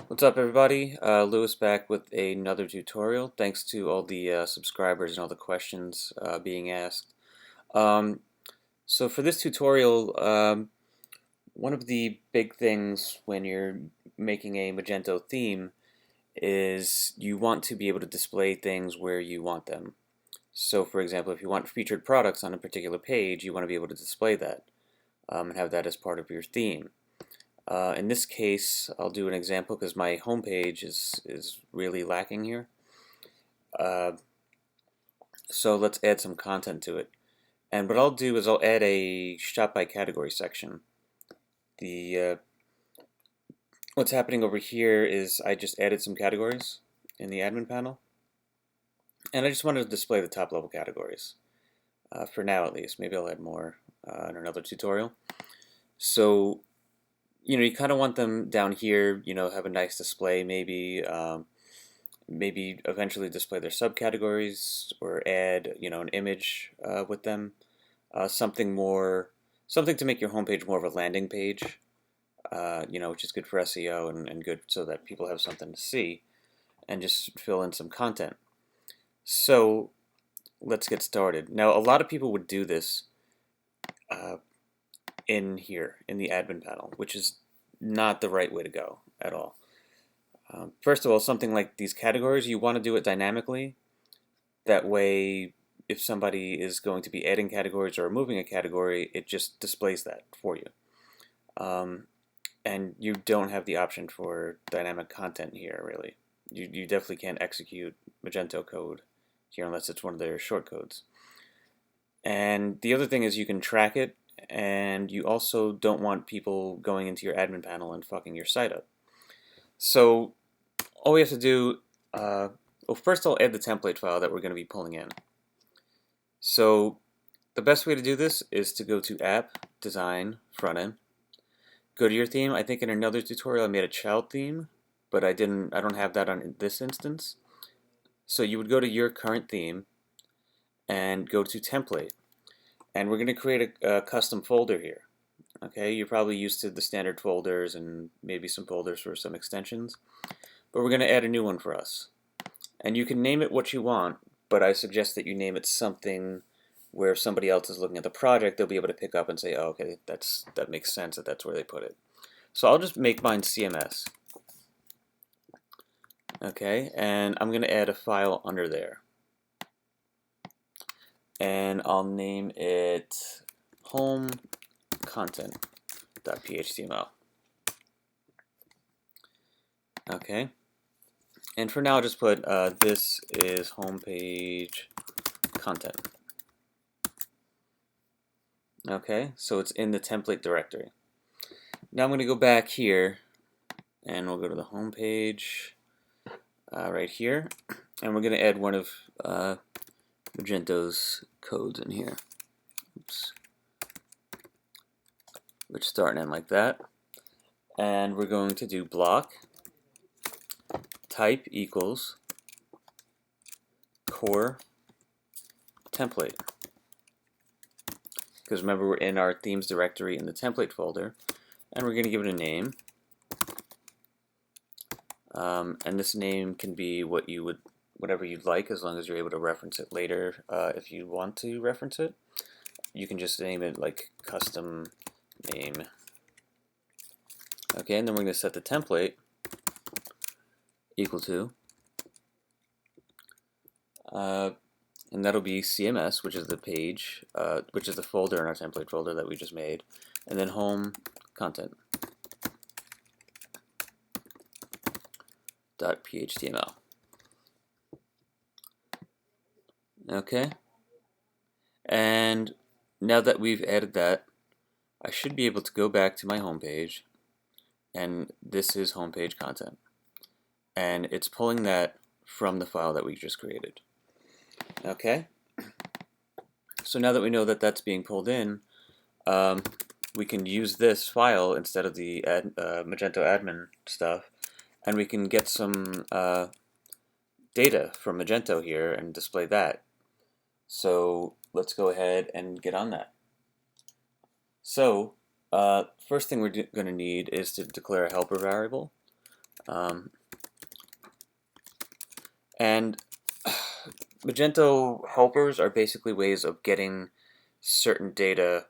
What's up, everybody? Lewis back with another tutorial. Thanks to all the subscribers and all the questions being asked. Um, so for this tutorial, one of the big things when you're making a Magento theme is you want to be able to display things where you want them. So for example, if you want featured products on a particular page, you want to be able to display that and have that as part of your theme. In this case, I'll do an example because my home page is really lacking here. Uh, so let's add some content to it. And what I'll do is I'll add a shop by category section. The what's happening over here is I just added some categories in the admin panel, and I just wanted to display the top level categories for now at least. Maybe I'll add more in another tutorial. So you kind of want them down here. Have a nice display maybe. Maybe eventually display their subcategories or add an image with them, something to make your homepage more of a landing page, which is good for SEO and good so that people have something to see, and just fill in some content. So let's get started. Now, a lot of people would do this in here in the admin panel, which is not the right way to go at all. First of all, something like these categories, you want to do it dynamically. That way, if somebody is going to be adding categories or removing a category, it just displays that for you. And you don't have the option for dynamic content here, really. You definitely can't execute Magento code here unless it's one of their shortcodes. And the other thing is you can track it, and you also don't want people going into your admin panel and fucking your site up. So all we have to do, well, first I'll add the template file that we're going to be pulling in. So the best way to do this is to go to App, Design, Frontend. Go to your theme. I think in another tutorial I made a child theme, but I don't have that on this instance. So you would go to your current theme and go to Template. And we're going to create a custom folder here. Okay, you're probably used to the standard folders and maybe some folders for some extensions. But we're going to add a new one for us. And you can name it what you want, but I suggest that you name it something where if somebody else is looking at the project, they'll be able to pick up and say, oh, okay, that makes sense that that's where they put it. So I'll just make mine CMS. Okay, and I'm going to add a file under there. And I'll name it home content.phtml. Okay. And for now, I'll just put this is homepage content. Okay, so it's in the template directory. Now I'm going to go back here, and we'll go to the home page right here, and we're going to add one of Magento's codes in here. Oops. Which start and end like that. And we're going to do block type equals core template. Because remember, we're in our themes directory in the template folder, and we're going to give it a name. And this name can be whatever you'd like, as long as you're able to reference it later. If you want to reference it, you can just name it like custom name. Okay, and then we're going to set the template equal to, and that'll be CMS, which is the page, which is the folder in our template folder that we just made, and then home content .phtml. Okay, and now that we've added that, I should be able to go back to my home page, and this is homepage content, and it's pulling that from the file that we just created. Okay, so now that we know that that's being pulled in, we can use this file instead of the Magento admin stuff, and we can get some data from Magento here and display that. So let's go ahead and get on that. So first thing we're going to need is to declare a helper variable. And Magento helpers are basically ways of getting certain data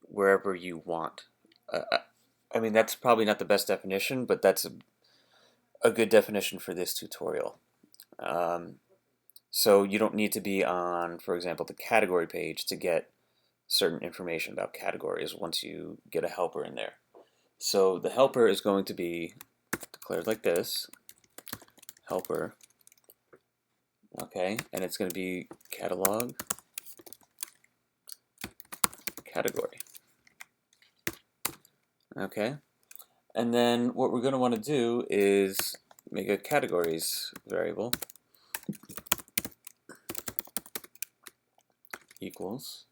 wherever you want. I mean, that's probably not the best definition, but that's a good definition for this tutorial. Um, so you don't need to be on, for example, the category page to get certain information about categories once you get a helper in there. So the helper is going to be declared like this, helper, okay, and it's going to be catalog, category, okay. And then what we're going to want to do is make a categories variable equals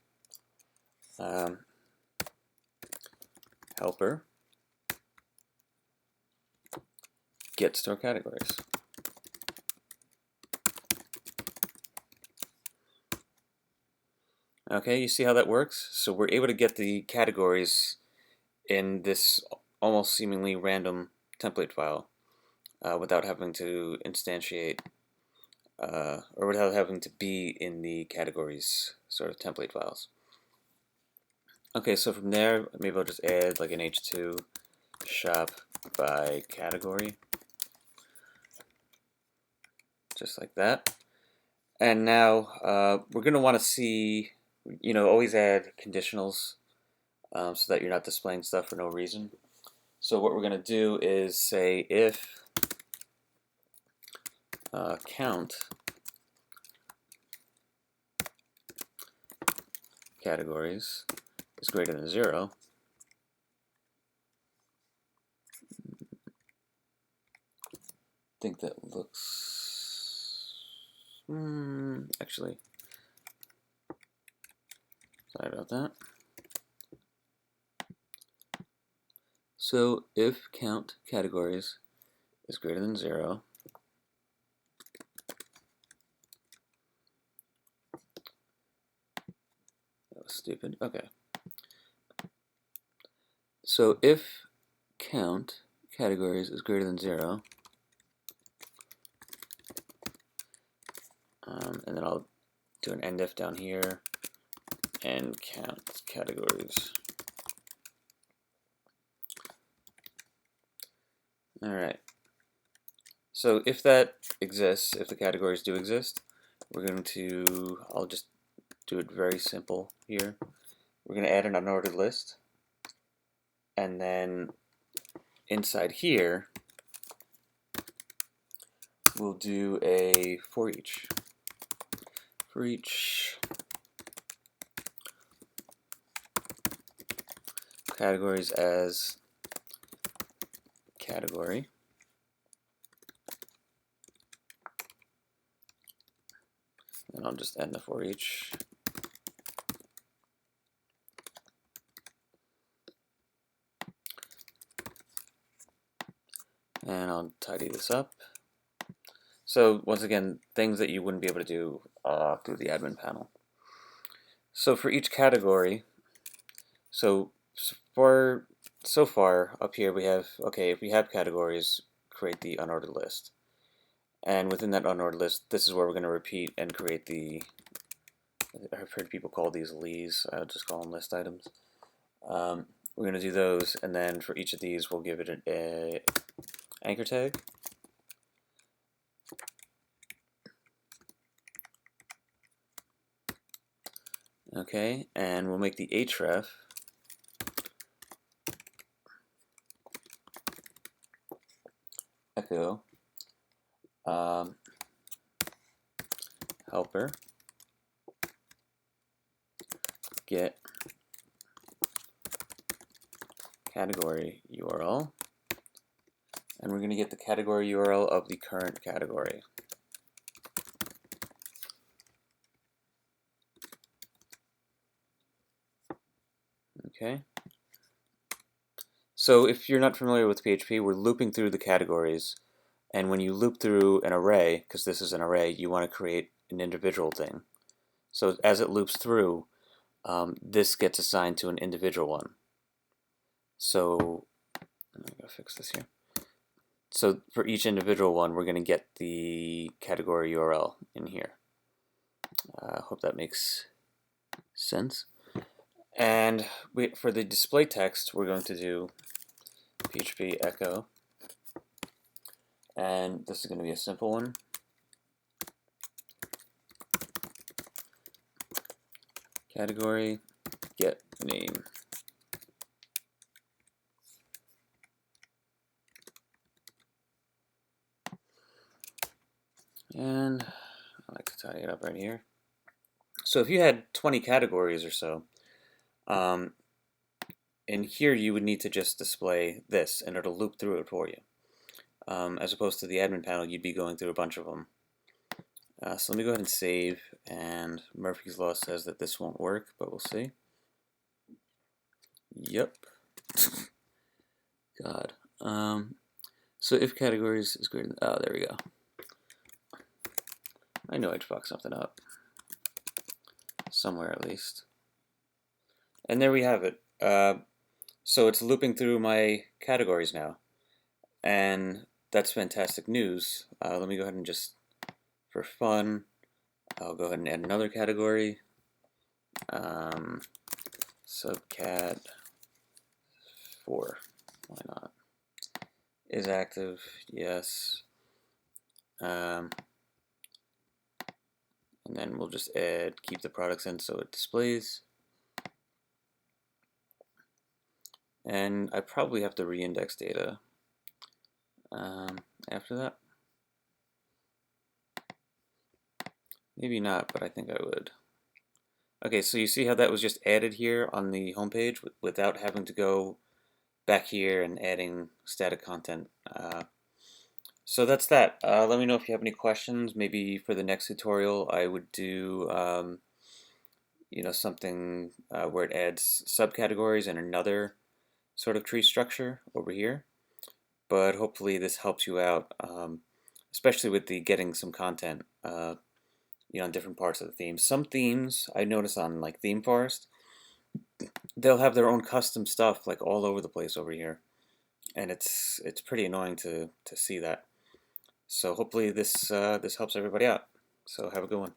helper get store categories. Okay, you see how that works? So we're able to get the categories in this almost seemingly random template file without having to instantiate or without having to be in the categories sort of template files. Okay, so from there, maybe I'll just add like an h2 shop by category, just like that. And now we're going to want to see, always add conditionals so that you're not displaying stuff for no reason. So what we're going to do is say if count categories is greater than 0, I think that looks, actually, sorry about that. So if count categories is greater than 0, that was stupid, okay. So if count categories is greater than 0, and then I'll do an end if down here and count categories. Alright, so if that exists, if the categories do exist, we're going to, I'll just do it very simple here. We're going to add an unordered list, and then inside here we'll do a for each categories as category, and I'll just end the for each. And I'll tidy this up. So once again, things that you wouldn't be able to do through the admin panel. So for each category, so far up here we have, okay, if we have categories, create the unordered list. And within that unordered list, this is where we're going to repeat and create the, I've heard people call these lees, I'll just call them list items. We're going to do those, and then for each of these we'll give it an anchor tag. Okay, and we'll make the href echo helper get category URL, and we're going to get the category URL of the current category. Okay. So if you're not familiar with PHP, we're looping through the categories, and when you loop through an array, because this is an array, you want to create an individual thing. So as it loops through, this gets assigned to an individual one. So I'm going to fix this here. So for each individual one, we're going to get the category URL in here. Hope that makes sense. And for the display text, we're going to do PHP echo, and this is going to be a simple one. Category get name. And I like to tidy it up right here. So if you had 20 categories or so, in here you would need to just display this, and it'll loop through it for you. As opposed to the admin panel, you'd be going through a bunch of them. So let me go ahead and save, and Murphy's Law says that this won't work, but we'll see. Yep. God. So if categories is greater than, oh, there we go. I knew I'd fuck something up. Somewhere at least. And there we have it. So it's looping through my categories now. And that's fantastic news. Let me go ahead and just, for fun, I'll go ahead and add another category. Subcat 4. Why not? Is active, yes. And then we'll just add, keep the products in so it displays. And I probably have to reindex data after that. Maybe not, but I think I would. Okay, so you see how that was just added here on the homepage without having to go back here and adding static content. So that's that. Let me know if you have any questions. Maybe for the next tutorial I would do something where it adds subcategories and another sort of tree structure over here. But hopefully this helps you out, especially with the getting some content on different parts of the theme. Some themes I notice on like Theme Forest, they'll have their own custom stuff like all over the place over here, and it's pretty annoying to see that. So hopefully this helps everybody out. So have a good one.